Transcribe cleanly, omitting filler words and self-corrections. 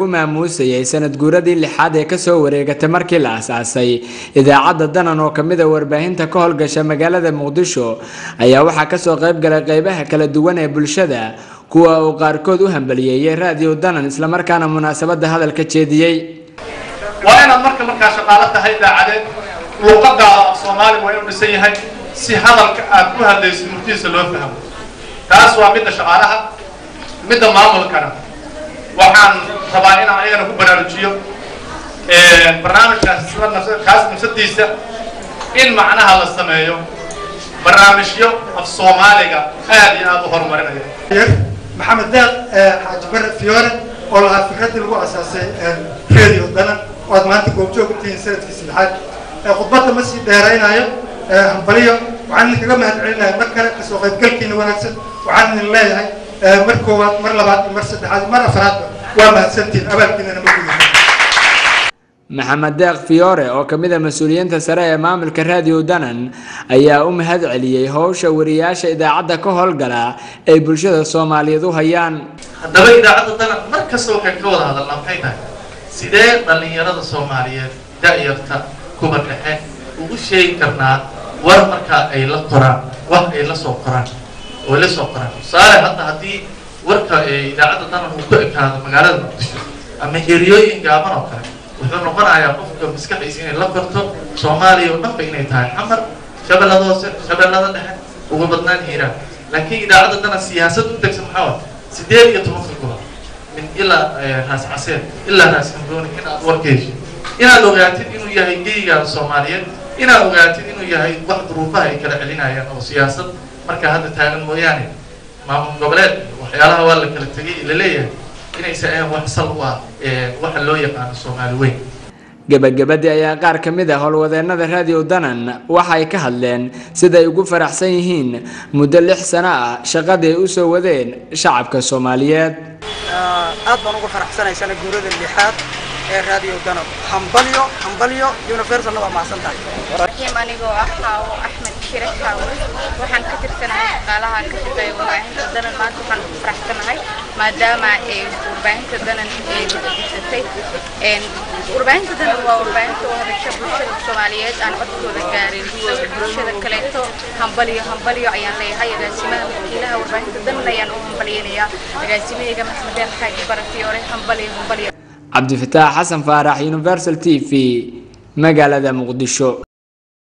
maamuusay sanad guuradii lixaad ee ka soo wareegatay markii la aasaasay idaacadda Danan oo kamid ah warbaahinta ka howlgasha magaalada Muqdisho ayaa waxa ka soo qayb galay qaybaha kala duwan ee bulshada kuwa oo qaarkood u hambalyeeyay raadiyo Danan isla markaana munaasabada hadalka jeediyay waana marka shaqaale tahay idaacaded luqadda Soomaali way u dhisan yahay si hadalka aad ku hadlayso murtiisa loo fahmo taas waa mid shaqaalaha mid maamulkana waxaan rabaa inaan ayagana ku baraarujiyo barnaamijkaas nafsadiisa in macnaha la sameeyo barnaamijyo af Soomaaliga aad iyo aad u horumarinayo maxamed deeq xaaji bare fiyoore oo la fikrad lagu asaasay radio Danan oo maanta goobjoog u tihiin sanadkii saddexaad khudbadda ma sii dheeraynayo hambaliyo waxaan kaga mahadcelinayaa mar kale ka soo qaybgalkiina wanaagsan waxaan leeyahay mar koowaad mar labaad mar saddexaad mar afraad waa mahadsantiin abaalkiina ma gudaha maxamed deeq fiyoore oo kamid ah mas'uuliyiinta sare ee maamulka raadiyo Danan ayaa u mahad celiyay hawsha wariyaasha idaacadda ka howlgala ee bulshada Soomaaliyeed u hayaan haddaba idaacadda Danan markasta waxay ka wada hadalnaa maxay tahay sidee dhalinyarada Soomaaliyeed da'yarta kuba dhexe ugu sheegi karnaa war marka ay la qoraan wax ay la soo qoraan oo la soo qoraan saare hadda hadii warka idaacadda Danan uu ku ekaado magaalada Muqdisho ama xiriyooyin gaaban oo kale wuxuu noqonayaa qofka maskaxdiisa inay la qorto Soomaaliya oo dhan inay tahay xamar shabeellada dhexe ugu badnaan Hiiraan laakiin idaacadda Danan siyaasad u degsan maxaa 18 gobol min ilaa raas casir ilaa raas kambooni in aad warkayso inaad ogaatid inuu yahay geeyiga Soomaaliyeed inaad ogaatid inuu yahay wax duruufaha ay kala celinayaan oo siyaasad marka hadda taagan mooyaane maamul goboleed waxyaalaha waa la kala tagay ila leeyahay inay saayaan wax sal u ah waxa loo yaqaan Soomaali weyn gabagabadii ayaa qaar kamid ah howlwadeennada raadiyo Danan waxa ay ka hadleen sida ay ugu faraxsan yihiin muddo 6 sano ah shaqadii ay u soo wadeen shacabka Soomaaliyeed aad baan ugu faraxsanahay sanad guurada lixaad ee raadiyo Danan hambalyo universal waa maasantahay anigoo ah Xaawo Axmed Shirax Xaawo waxaan ka tirsanahay shaqaalaha ka shaqeeya warbaahinta Danan maanta waxaan ku faraxsanahay maadaama ay warbaahinta Danan ay dhisatay warbaahinta Danan waa warbaahinta oo hadasha bulshada Soomaaliyeed aan codkooda gaarin bulshada kaleeto hambalyo ayaan leeyahay agaasimaha wakiilaha warbaahinta Danan ayaan u hambalyeynaya agaasimaha Maxamed Deeq xaaji bare fiyoore hambalyo Cabdi Fataax Xasan Faarax Universal TV magaalada Muqdisho.